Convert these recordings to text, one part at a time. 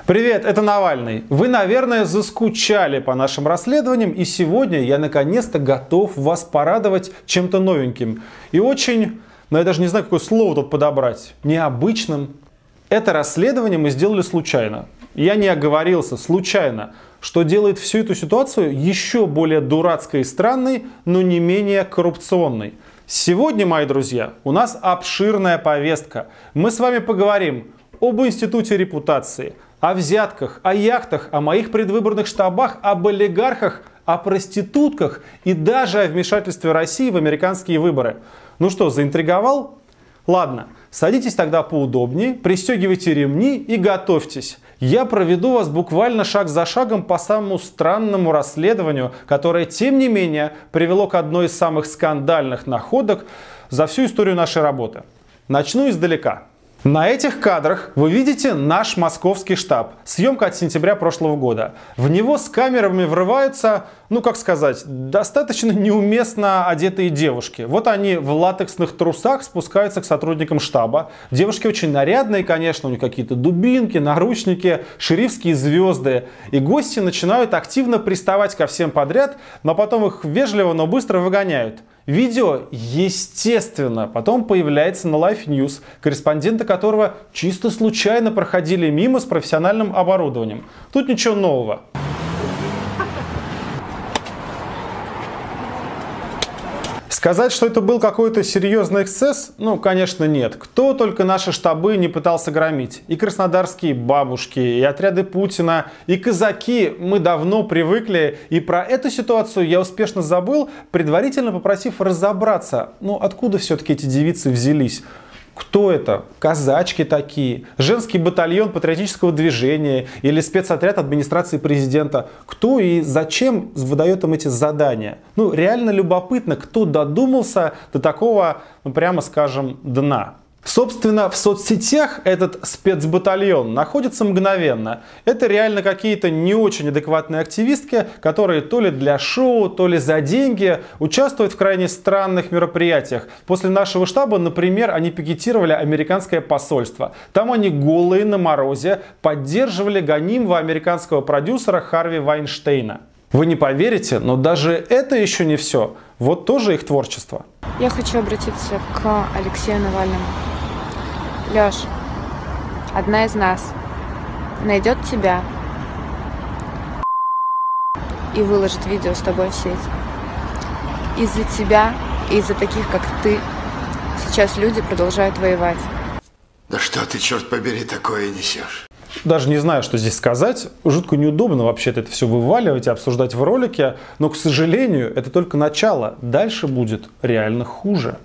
Привет, это Навальный. Вы, наверное, заскучали по нашим расследованиям, и сегодня я наконец-то готов вас порадовать чем-то новеньким. И очень, я даже не знаю, какое слово тут подобрать, необычным. Это расследование мы сделали случайно. Я не оговорился, случайно, что делает всю эту ситуацию еще более дурацкой и странной, но не менее коррупционной. Сегодня, мои друзья, у нас обширная повестка. Мы с вами поговорим об институте репутации, о взятках, о яхтах, о моих предвыборных штабах, об олигархах, о проститутках и даже о вмешательстве России в американские выборы. Ну что, заинтриговал? Ладно, садитесь тогда поудобнее, пристегивайте ремни и готовьтесь. Я проведу вас буквально шаг за шагом по самому странному расследованию, которое, тем не менее, привело к одной из самых скандальных находок за всю историю нашей работы. Начну издалека. На этих кадрах вы видите наш московский штаб. Съемка от сентября прошлого года. В него с камерами врываются, достаточно неуместно одетые девушки. Вот они в латексных трусах спускаются к сотрудникам штаба. Девушки очень нарядные, конечно, у них какие-то дубинки, наручники, шерифские звезды. И гости начинают активно приставать ко всем подряд, но потом их вежливо, но быстро выгоняют. Видео, естественно, потом появляется на Life News, корреспонденты которого чисто случайно проходили мимо с профессиональным оборудованием. Тут ничего нового. Сказать, что это был какой-то серьезный эксцесс, конечно, нет. Кто только наши штабы не пытался громить. И краснодарские бабушки, и отряды Путина, и казаки. Мы давно привыкли. И про эту ситуацию я успешно забыл, предварительно попросив разобраться, откуда все-таки эти девицы взялись. Кто это? Казачки такие? Женский батальон патриотического движения? Или спецотряд администрации президента? Кто и зачем выдает им эти задания? Реально любопытно, кто додумался до такого, прямо скажем, дна. Собственно, в соцсетях этот спецбатальон находится мгновенно. Это реально какие-то не очень адекватные активистки, которые то ли для шоу, то ли за деньги участвуют в крайне странных мероприятиях. После нашего штаба, например, они пикетировали американское посольство. Там они голые на морозе поддерживали гонимого американского продюсера Харви Вайнштейна. Вы не поверите, но даже это еще не все. Вот тоже их творчество. Я хочу обратиться к Алексею Навальному. Леш, одна из нас найдет тебя и выложит видео с тобой в сеть. Из-за тебя и из-за таких, как ты, сейчас люди продолжают воевать. Да что ты, черт побери, такое несешь? Даже не знаю, что здесь сказать. Жутко неудобно вообще-то это все вываливать и обсуждать в ролике. Но, к сожалению, это только начало. Дальше будет реально хуже.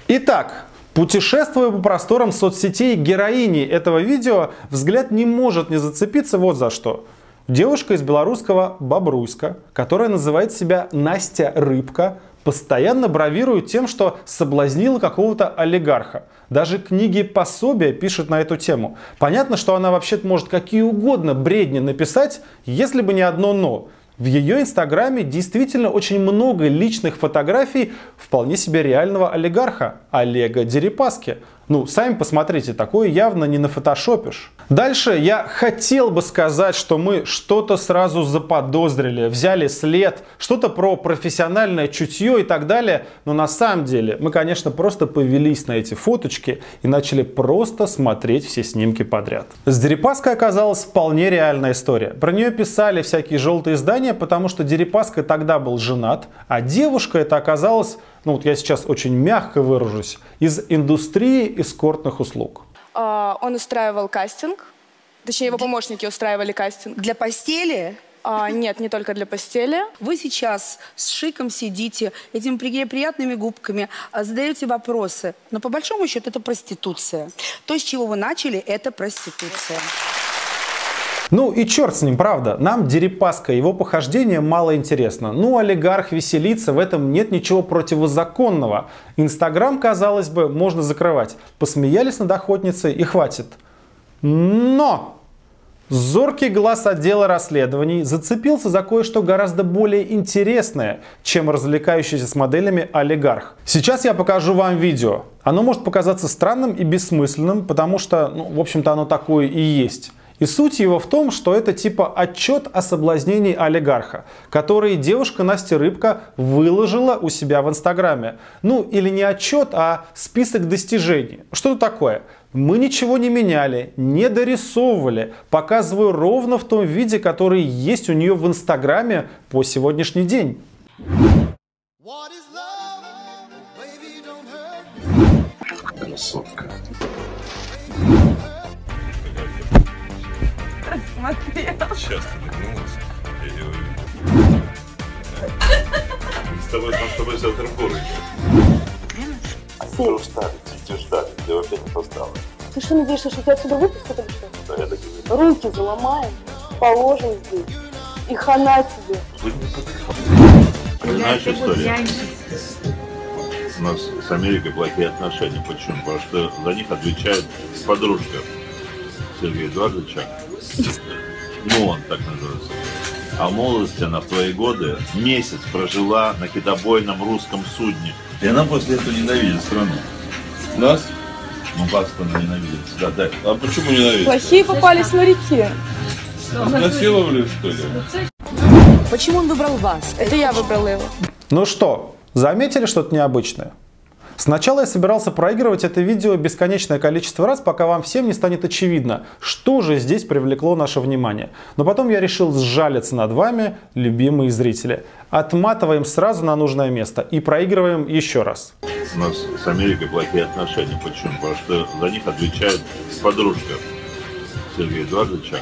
Итак, путешествуя по просторам соцсетей героини этого видео, взгляд не может не зацепиться вот за что. Девушка из белорусского Бобруйска, которая называет себя Настя Рыбка, постоянно бравирует тем, что соблазнила какого-то олигарха. Даже книги пособия пишет на эту тему. Понятно, что она вообще-то может какие угодно бредни написать, если бы не одно «но». В ее инстаграме действительно очень много личных фотографий вполне себе реального олигарха Олега Дерипаски. Сами посмотрите, такое явно не нафотошопишь. Дальше я хотел бы сказать, что мы что-то сразу заподозрили, взяли след, что-то про профессиональное чутье и так далее. Но на самом деле мы, конечно, просто повелись на эти фоточки и начали просто смотреть все снимки подряд. С Дерипаской оказалась вполне реальная история. Про нее писали всякие желтые издания, потому что Дерипаска тогда был женат, а девушка это оказалась, я сейчас очень мягко выражусь, из индустрии эскортных услуг. Он устраивал кастинг, точнее его помощники устраивали кастинг. Для постели? Нет, не только для постели. Вы сейчас с шиком сидите, этими приятными губками, задаете вопросы, но по большому счету это проституция. То, с чего вы начали, это проституция. И черт с ним, правда. Нам Дерипаска и его похождение мало интересно. Олигарх веселится, в этом нет ничего противозаконного. Инстаграм, казалось бы, можно закрывать. Посмеялись над охотницей и хватит. Но Зоркий глаз отдела расследований зацепился за кое-что гораздо более интересное, чем развлекающийся с моделями олигарх. Сейчас я покажу вам видео. Оно может показаться странным и бессмысленным, потому что, в общем-то, оно такое и есть. И суть его в том, что это типа отчет о соблазнении олигарха, который девушка Настя Рыбка выложила у себя в Инстаграме. Или не отчет, а список достижений. Что это такое? Мы ничего не меняли, не дорисовывали. Показываю ровно в том виде, который есть у нее в Инстаграме по сегодняшний день. Красотка. Сейчас ты нагнулась. Я ее увидел. С тобой завтра в горы еще. Ты устали, ты опять опоздала. Ты что, надеешься, что тебя отсюда выпустят или что? Да, я так и знаю. Руки заломаем, положим здесь. И хана тебе. Знаешь историю? У нас с Америкой плохие отношения. Почему? Потому что за них отвечает подружка Сергея Эдуардовича. Он так называется. А в молодости она в твои годы месяц прожила на китобойном русском судне. И она после этого ненавидит страну. Нас? Как она ненавидит? Да. А почему ненавидит? Плохие попались моряки. Насиловали, что ли? Почему он выбрал вас? Это я выбрала его. Ну что, заметили что-то необычное? Сначала я собирался проигрывать это видео бесконечное количество раз, пока вам всем не станет очевидно, что же здесь привлекло наше внимание. Но потом я решил сжалиться над вами, любимые зрители. Отматываем сразу на нужное место и проигрываем еще раз. У нас с Америкой плохие отношения. Почему? Потому что за них отвечает подружка Сергея Эдуардовича.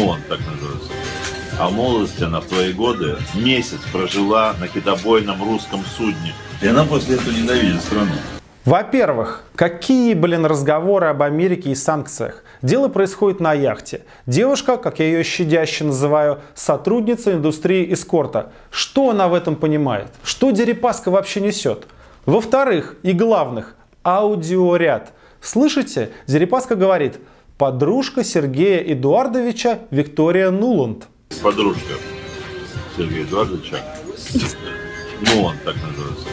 Он так называется. А в молодости она в твои годы месяц прожила на китобойном русском судне. И она после этого ненавидит страну. Во-первых, какие, разговоры об Америке и санкциях? Дело происходит на яхте. Девушка, как я ее щадяще называю, сотрудница индустрии эскорта. Что она в этом понимает? Что Дерипаска вообще несет? Во-вторых, и главных, аудиоряд. Слышите? Дерипаска говорит: подружка Сергея Эдуардовича Виктория Нуланд. Подружка Сергея Эдуардовича. Он так называется.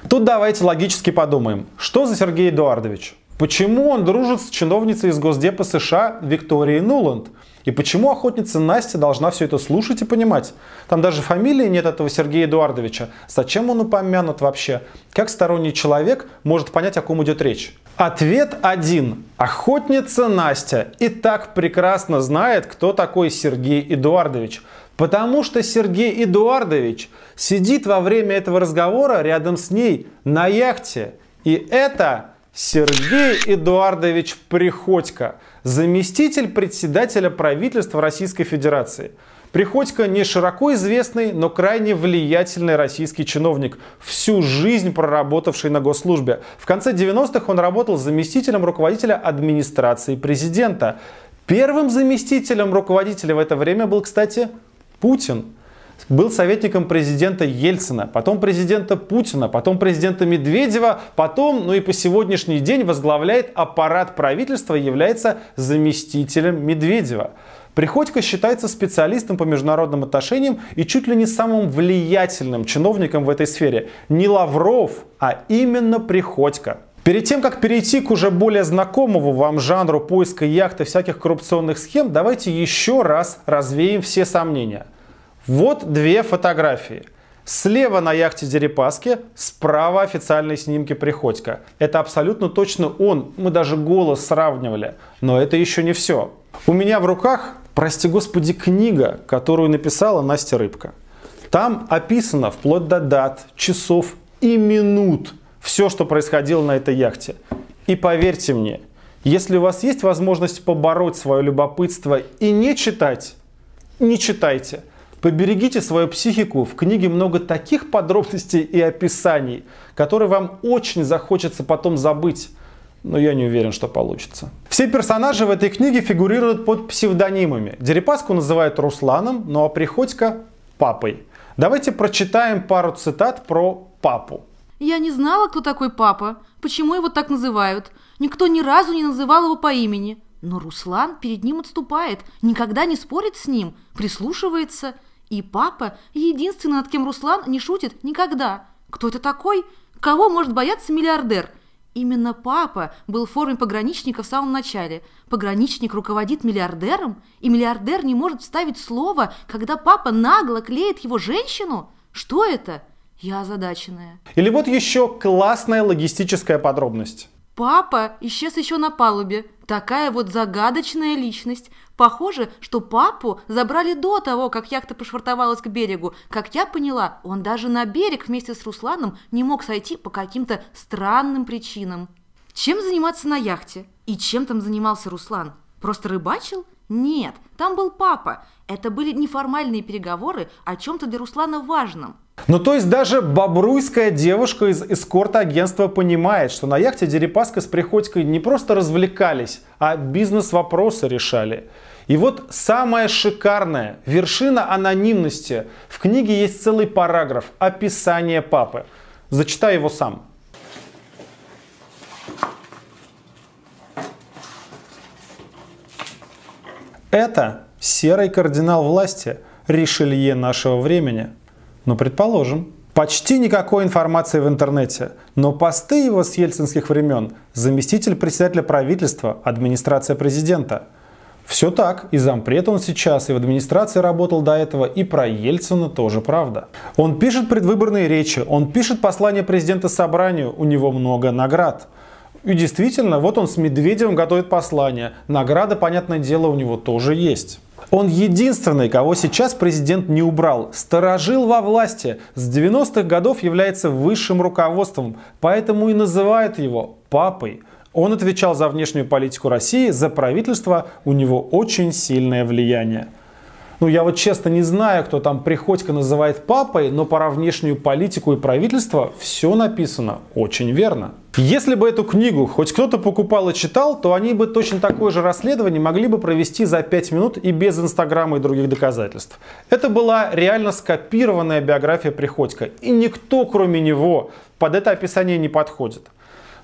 Тут давайте логически подумаем, что за Сергей Эдуардович? Почему он дружит с чиновницей из Госдепа США Викторией Нуланд? И почему охотница Настя должна все это слушать и понимать? Там даже фамилии нет этого Сергея Эдуардовича. Зачем он упомянут вообще? Как сторонний человек может понять, о ком идет речь? Ответ один. Охотница Настя и так прекрасно знает, кто такой Сергей Эдуардович. Потому что Сергей Эдуардович сидит во время этого разговора рядом с ней на яхте. И это Сергей Эдуардович Приходько, заместитель председателя правительства Российской Федерации. Приходько не широко известный, но крайне влиятельный российский чиновник, всю жизнь проработавший на госслужбе. В конце 90-х он работал заместителем руководителя администрации президента. Первым заместителем руководителя в это время был, кстати, Путин. Был советником президента Ельцина, потом президента Путина, потом президента Медведева, потом, и по сегодняшний день возглавляет аппарат правительства и является заместителем Медведева. Приходько считается специалистом по международным отношениям и чуть ли не самым влиятельным чиновником в этой сфере. Не Лавров, а именно Приходько. Перед тем, как перейти к уже более знакомому вам жанру поиска яхты всяких коррупционных схем, давайте еще раз развеем все сомнения. Вот две фотографии. Слева на яхте Дерипаски, справа официальные снимки Приходько. Это абсолютно точно он, мы даже голос сравнивали. Но это еще не все. У меня в руках, прости господи, книга, которую написала Настя Рыбка. Там описано вплоть до дат, часов и минут все, что происходило на этой яхте. И поверьте мне, если у вас есть возможность побороть свое любопытство и не читать, не читайте. Поберегите свою психику, в книге много таких подробностей и описаний, которые вам очень захочется потом забыть. Но я не уверен, что получится. Все персонажи в этой книге фигурируют под псевдонимами. Дерипаску называют Русланом, ну а Приходько – папой. Давайте прочитаем пару цитат про папу. Я не знала, кто такой папа, почему его так называют. Никто ни разу не называл его по имени. Но Руслан перед ним отступает, никогда не спорит с ним, прислушивается. И папа единственный, над кем Руслан не шутит никогда. Кто это такой? Кого может бояться миллиардер? Именно папа был в форме пограничника в самом начале. Пограничник руководит миллиардером, и миллиардер не может вставить слово, когда папа нагло клеит его женщину? Что это? Я озадаченная. Или вот еще классная логистическая подробность. Папа исчез еще на палубе. Такая вот загадочная личность. Похоже, что папу забрали до того, как яхта пришвартовалась к берегу. Как я поняла, он даже на берег вместе с Русланом не мог сойти по каким-то странным причинам. Чем заниматься на яхте? И чем там занимался Руслан? Просто рыбачил? Нет, там был папа. Это были неформальные переговоры о чем-то для Руслана важном. Ну то есть даже бобруйская девушка из эскорт-агентства понимает, что на яхте Дерипаска с Приходькой не просто развлекались, а бизнес-вопросы решали. И вот самое шикарное, вершина анонимности. В книге есть целый параграф «Описание папы». Зачитаю его сам. Это серый кардинал власти, Ришелье нашего времени. Ну, предположим. Почти никакой информации в интернете, но посты его с ельцинских времен – заместитель председателя правительства, администрация президента. Все так, и зампред он сейчас, и в администрации работал до этого, и про Ельцина тоже правда. Он пишет предвыборные речи, он пишет послание президента собранию, у него много наград. И действительно, вот он с Медведевым готовит послание, награда, понятное дело, у него тоже есть. Он единственный, кого сейчас президент не убрал. Старожил во власти. С 90-х годов является высшим руководством, поэтому и называют его папой. Он отвечал за внешнюю политику России, за правительство, у него очень сильное влияние. Ну, я вот честно не знаю, кто там Приходько называет папой, но про внешнюю политику и правительство все написано очень верно. Если бы эту книгу хоть кто-то покупал и читал, то они бы точно такое же расследование могли бы провести за 5 минут и без Инстаграма и других доказательств. Это была реально скопированная биография Приходько, и никто, кроме него, под это описание не подходит.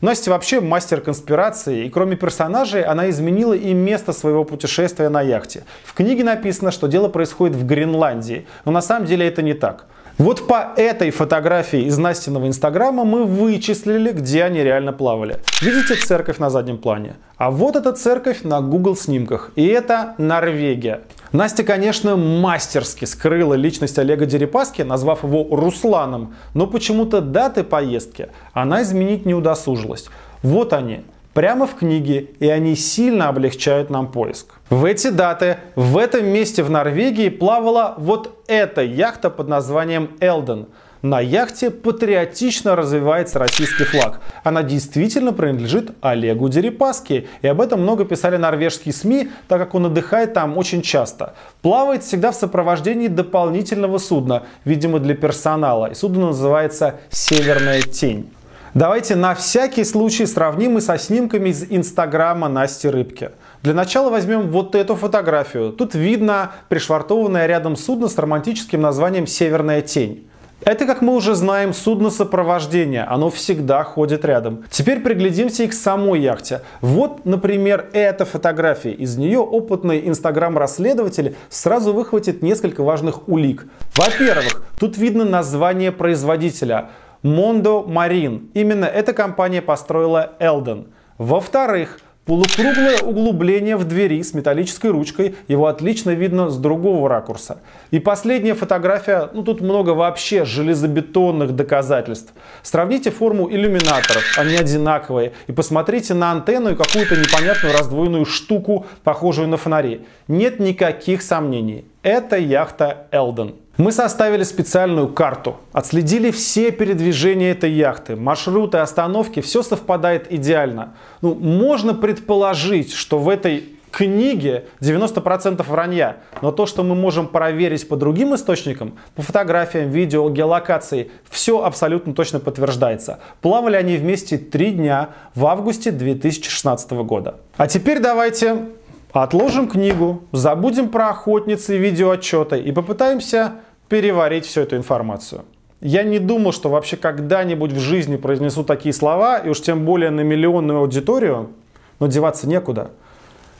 Настя вообще мастер конспирации, и кроме персонажей она изменила и место своего путешествия на яхте. В книге написано, что дело происходит в Гренландии, но на самом деле это не так. Вот по этой фотографии из Настиного инстаграма мы вычислили, где они реально плавали. Видите церковь на заднем плане? А вот эта церковь на Google снимках, и это Норвегия. Настя, конечно, мастерски скрыла личность Олега Дерипаски, назвав его Русланом, но почему-то даты поездки она изменить не удосужилась. Вот они, прямо в книге, и они сильно облегчают нам поиск. В эти даты, в этом месте в Норвегии плавала вот эта яхта под названием Элден. На яхте патриотично развивается российский флаг. Она действительно принадлежит Олегу Дерипаске. И об этом много писали норвежские СМИ, так как он отдыхает там очень часто. Плавает всегда в сопровождении дополнительного судна, видимо для персонала. И судно называется «Северная тень». Давайте на всякий случай сравним и со снимками из инстаграма Насти Рыбки. Для начала возьмем вот эту фотографию. Тут видно пришвартованное рядом судно с романтическим названием «Северная тень». Это, как мы уже знаем, судно сопровождения. Оно всегда ходит рядом. Теперь приглядимся и к самой яхте. Вот, например, эта фотография. Из нее опытный инстаграм-расследователь сразу выхватит несколько важных улик. Во-первых, тут видно название производителя. Mondo Marine. Именно эта компания построила Элден. Во-вторых, полукруглое углубление в двери с металлической ручкой, его отлично видно с другого ракурса. И последняя фотография, ну тут много вообще железобетонных доказательств. Сравните форму иллюминаторов, они одинаковые, и посмотрите на антенну и какую-то непонятную раздвоенную штуку, похожую на фонари. Нет никаких сомнений, это яхта Элден. Мы составили специальную карту, отследили все передвижения этой яхты, маршруты, остановки, все совпадает идеально. Ну, можно предположить, что в этой книге 90% вранья, но то, что мы можем проверить по другим источникам, по фотографиям, видео, геолокации, все абсолютно точно подтверждается. Плавали они вместе 3 дня в августе 2016 года. А теперь давайте отложим книгу, забудем про охотницы и видеоотчеты и попытаемся переварить всю эту информацию. Я не думал, что вообще когда-нибудь в жизни произнесу такие слова, и уж тем более на миллионную аудиторию, но деваться некуда.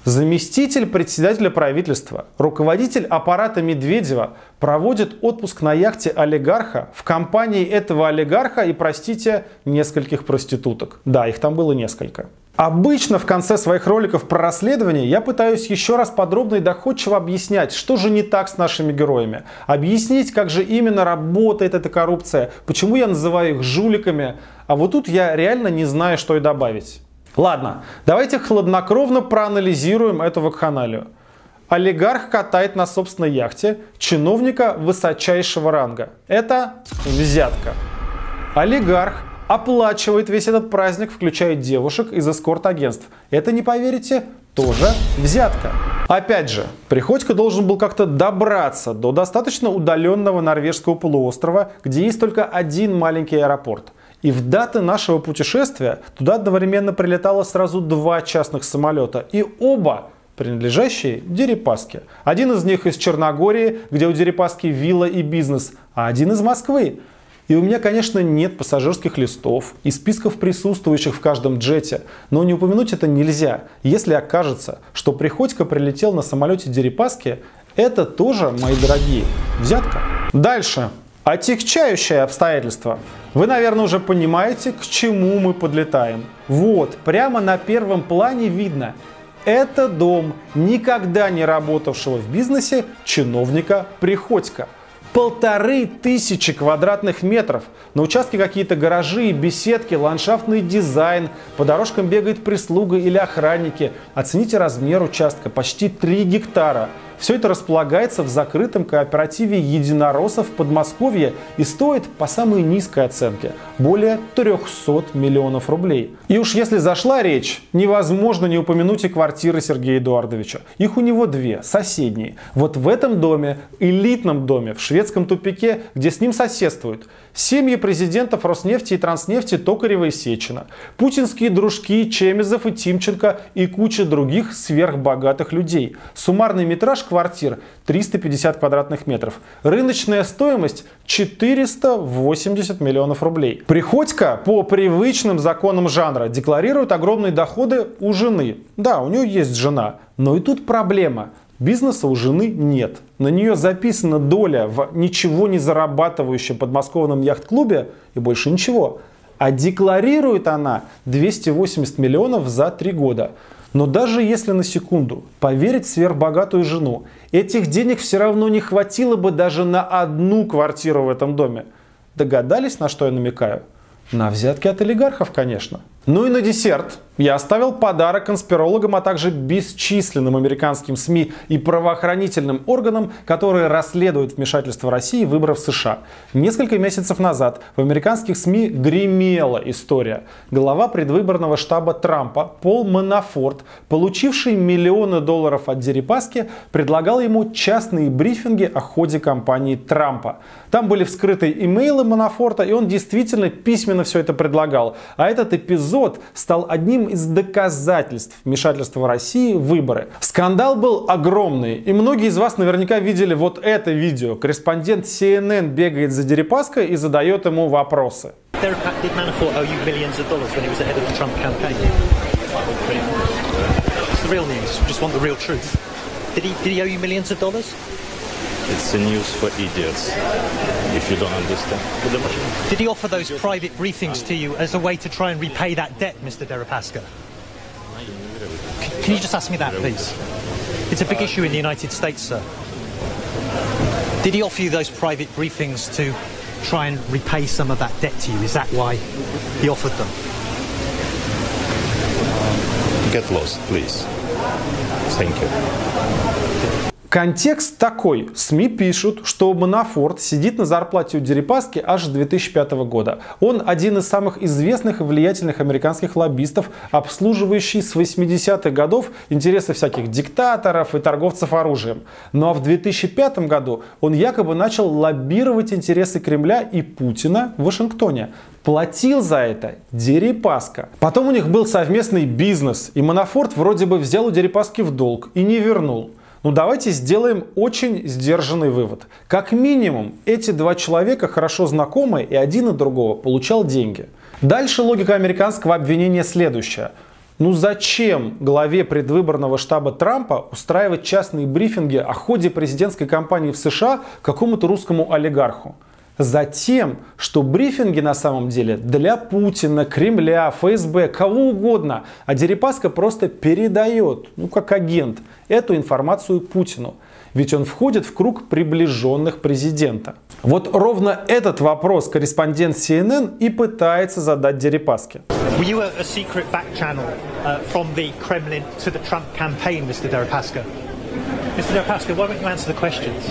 Заместитель председателя правительства, руководитель аппарата Медведева проводит отпуск на яхте олигарха в компании этого олигарха и, простите, нескольких проституток. Да, их там было несколько. Обычно в конце своих роликов про расследование я пытаюсь еще раз подробно и доходчиво объяснять, что же не так с нашими героями. Объяснить, как же именно работает эта коррупция, почему я называю их жуликами. А вот тут я реально не знаю, что и добавить. Ладно, давайте хладнокровно проанализируем эту вакханалию. Олигарх катает на собственной яхте чиновника высочайшего ранга. Это взятка. Олигарх оплачивает весь этот праздник, включая девушек из эскорт-агентств. Это, не поверите, тоже взятка. Опять же, Приходько должен был как-то добраться до достаточно удаленного норвежского полуострова, где есть только один маленький аэропорт. И в даты нашего путешествия туда одновременно прилетало сразу 2 частных самолета. И оба принадлежащие Дерипаске. Один из них из Черногории, где у Дерипаски вилла и бизнес, а один из Москвы. И у меня, конечно, нет пассажирских листов и списков присутствующих в каждом джете, но не упомянуть это нельзя. Если окажется, что Приходько прилетел на самолете Дерипаски, это тоже, мои дорогие, взятка. Дальше. Отягчающее обстоятельство. Вы, наверное, уже понимаете, к чему мы подлетаем. Вот, прямо на первом плане видно. Это дом никогда не работавшего в бизнесе чиновника Приходько. 1500 квадратных метров. На участке какие-то гаражи, беседки, ландшафтный дизайн. По дорожкам бегает прислуга или охранники. Оцените размер участка. Почти 3 гектара. Все это располагается в закрытом кооперативе единороссов в Подмосковье и стоит, по самой низкой оценке, более 300 миллионов рублей. И уж если зашла речь, невозможно не упомянуть и квартиры Сергея Эдуардовича. Их у него 2, соседние. Вот в этом доме, элитном доме, в шведском тупике, где с ним соседствуют семьи президентов Роснефти и Транснефти Токарева и Сечина, путинские дружки Чемезов и Тимченко и куча других сверхбогатых людей. Суммарный метраж квартир 350 квадратных метров. Рыночная стоимость 480 миллионов рублей. Приходько по привычным законам жанра декларирует огромные доходы у жены. Да, у нее есть жена, но и тут проблема. Бизнеса у жены нет. На нее записана доля в ничего не зарабатывающем подмосковном яхт-клубе и больше ничего. А декларирует она 280 миллионов за 3 года. Но даже если на секунду поверить в сверхбогатую жену, этих денег все равно не хватило бы даже на одну квартиру в этом доме. Догадались, на что я намекаю? На взятки от олигархов, конечно. Ну и на десерт я оставил подарок конспирологам, а также бесчисленным американским СМИ и правоохранительным органам, которые расследуют вмешательство России в выборы в США. Несколько месяцев назад в американских СМИ гремела история. Глава предвыборного штаба Трампа Пол Манафорт, получивший миллионы долларов от Дерипаски, предлагал ему частные брифинги о ходе кампании Трампа. Там были вскрыты имейлы Манафорта, и он действительно письменно все это предлагал. А этот эпизод стал одним из доказательств вмешательства России в выборы. Скандал был огромный, и многие из вас наверняка видели вот это видео. Корреспондент CNN бегает за Дерипаской и задает ему вопросы. It's the news for idiots, if you don't understand. Did he offer those private briefings to you as a way to try and repay that debt, Mr. Deripaska? Can you just ask me that, please? It's a big issue in the United States, sir. Did he offer you those private briefings to try and repay some of that debt to you? Is that why he offered them? Get lost, please. Thank you. Контекст такой. СМИ пишут, что Манафорт сидит на зарплате у Дерипаски аж с 2005 года. Он один из самых известных и влиятельных американских лоббистов, обслуживающий с 80-х годов интересы всяких диктаторов и торговцев оружием. Ну а в 2005 году он якобы начал лоббировать интересы Кремля и Путина в Вашингтоне. Платил за это Дерипаска. Потом у них был совместный бизнес, и Манафорт вроде бы взял у Дерипаски в долг и не вернул. Ну давайте сделаем очень сдержанный вывод. Как минимум, эти 2 человека хорошо знакомы, и один от другого получал деньги. Дальше логика американского обвинения следующая. Ну зачем главе предвыборного штаба Трампа устраивать частные брифинги о ходе президентской кампании в США какому-то русскому олигарху? Затем, что брифинги на самом деле для Путина, Кремля, ФСБ, кого угодно, а Дерипаска просто передает, ну как агент, эту информацию Путину. Ведь он входит в круг приближенных президента. Вот ровно этот вопрос корреспондент CNN и пытается задать Дерипаске. Were you a secret back channel from the Kremlin to the Trump campaign, Mr. Deripaska? Mr. Deripaska, why don't you answer the questions?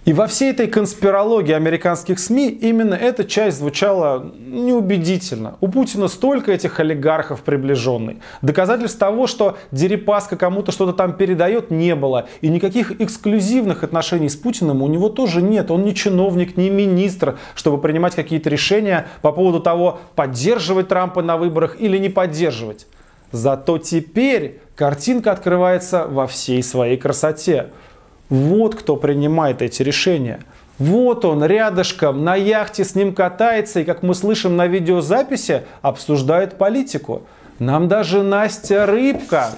И во всей этой конспирологии американских СМИ именно эта часть звучала неубедительно. У Путина столько этих олигархов приближенных. Доказательств того, что Дерипаска кому-то что-то там передает, не было. И никаких эксклюзивных отношений с Путиным у него тоже нет. Он не чиновник, не министр, чтобы принимать какие-то решения по поводу того, поддерживать Трампа на выборах или не поддерживать. Зато теперь картинка открывается во всей своей красоте. Вот кто принимает эти решения. Вот он рядышком на яхте с ним катается и, как мы слышим на видеозаписи, обсуждает политику. Нам даже Настя Рыбка,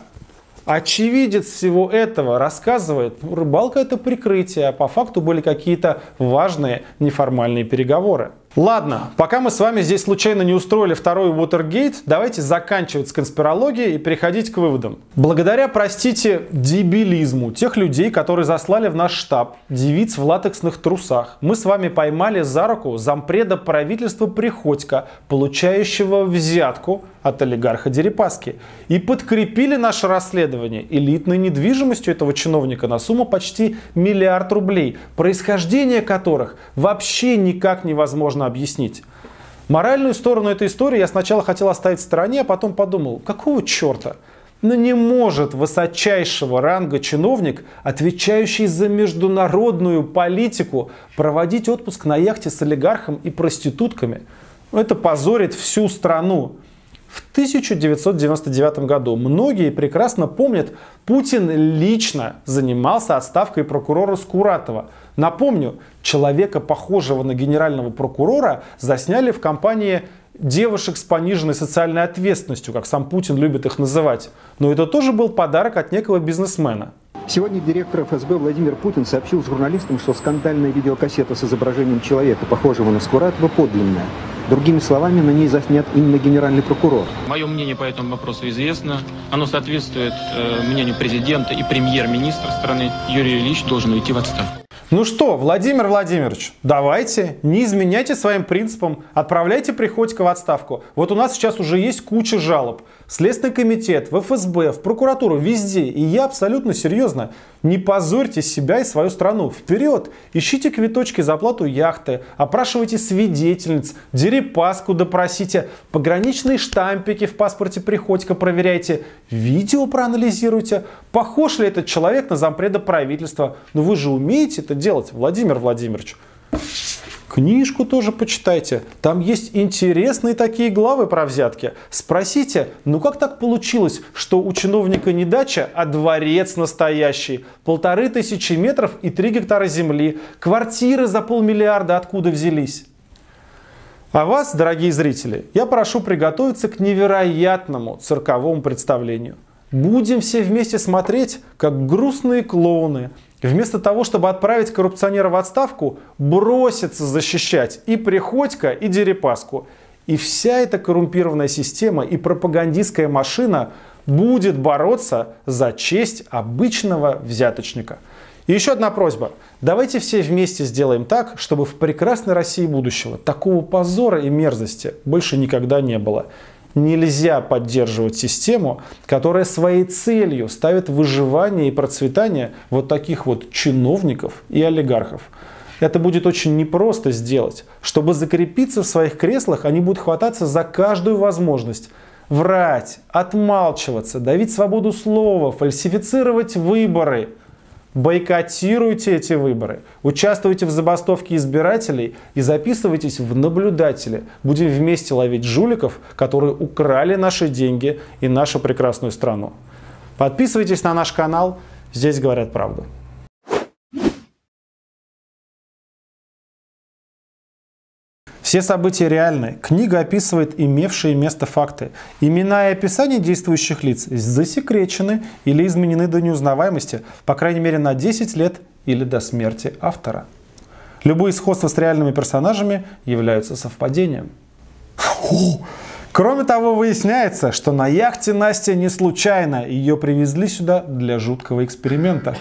очевидец всего этого, рассказывает, рыбалка это прикрытие, а по факту были какие-то важные неформальные переговоры. Ладно, пока мы с вами здесь случайно не устроили второй Уотергейт, давайте заканчивать с конспирологией и переходить к выводам. Благодаря, простите, дебилизму тех людей, которые заслали в наш штаб девиц в латексных трусах, мы с вами поймали за руку зампреда правительства Приходько, получающего взятку от олигарха Дерипаски, и подкрепили наше расследование элитной недвижимостью этого чиновника на сумму почти 1 миллиард рублей, происхождение которых вообще никак невозможно объяснить. Моральную сторону этой истории я сначала хотел оставить в стороне, а потом подумал, какого черта? Но не может высочайшего ранга чиновник, отвечающий за международную политику, проводить отпуск на яхте с олигархом и проститутками. Это позорит всю страну. В 1999 году, многие прекрасно помнят, Путин лично занимался отставкой прокурора Скуратова. Напомню, человека, похожего на генерального прокурора, засняли в компании девушек с пониженной социальной ответственностью, как сам Путин любит их называть. Но это тоже был подарок от некого бизнесмена. Сегодня директор ФСБ Владимир Путин сообщил журналистам, что скандальная видеокассета с изображением человека, похожего на Скуратова, подлинная. Другими словами, на ней заснят именно генеральный прокурор. Мое мнение по этому вопросу известно. Оно соответствует мнению президента и премьер-министра страны. Юрий Ильич должен уйти в отставку. Ну что, Владимир Владимирович, давайте, не изменяйте своим принципам, отправляйте Приходько в отставку. Вот у нас сейчас уже есть куча жалоб. Следственный комитет, в ФСБ, в прокуратуру, везде. И я абсолютно серьезно, не позорьте себя и свою страну. Вперед! Ищите квиточки за оплату яхты, опрашивайте свидетельниц, Дерипаску допросите, пограничные штампики в паспорте Приходько проверяйте, видео проанализируйте. Похож ли этот человек на зампреда правительства? Но вы же умеете это делать, Владимир Владимирович. Книжку тоже почитайте. Там есть интересные такие главы про взятки. Спросите, ну как так получилось, что у чиновника не дача, а дворец настоящий? 1500 метров и 3 гектара земли. Квартиры за 500 миллиарда откуда взялись? А вас, дорогие зрители, я прошу приготовиться к невероятному цирковому представлению. Будем все вместе смотреть, как грустные клоуны, вместо того, чтобы отправить коррупционера в отставку, бросятся защищать и Приходько, и Дерипаску. И вся эта коррумпированная система и пропагандистская машина будет бороться за честь обычного взяточника. И еще одна просьба. Давайте все вместе сделаем так, чтобы в прекрасной России будущего такого позора и мерзости больше никогда не было. Нельзя поддерживать систему, которая своей целью ставит выживание и процветание вот таких вот чиновников и олигархов. Это будет очень непросто сделать. Чтобы закрепиться в своих креслах, они будут хвататься за каждую возможность. Врать, отмалчиваться, давить свободу слова, фальсифицировать выборы. Бойкотируйте эти выборы, участвуйте в забастовке избирателей и записывайтесь в наблюдатели. Будем вместе ловить жуликов, которые украли наши деньги и нашу прекрасную страну. Подписывайтесь на наш канал, здесь говорят правду. Все события реальны. Книга описывает имевшие место факты. Имена и описания действующих лиц засекречены или изменены до неузнаваемости, по крайней мере на 10 лет или до смерти автора. Любые сходства с реальными персонажами являются совпадением. Кроме того, выясняется, что на яхте Настя не случайно. Ее привезли сюда для жуткого эксперимента.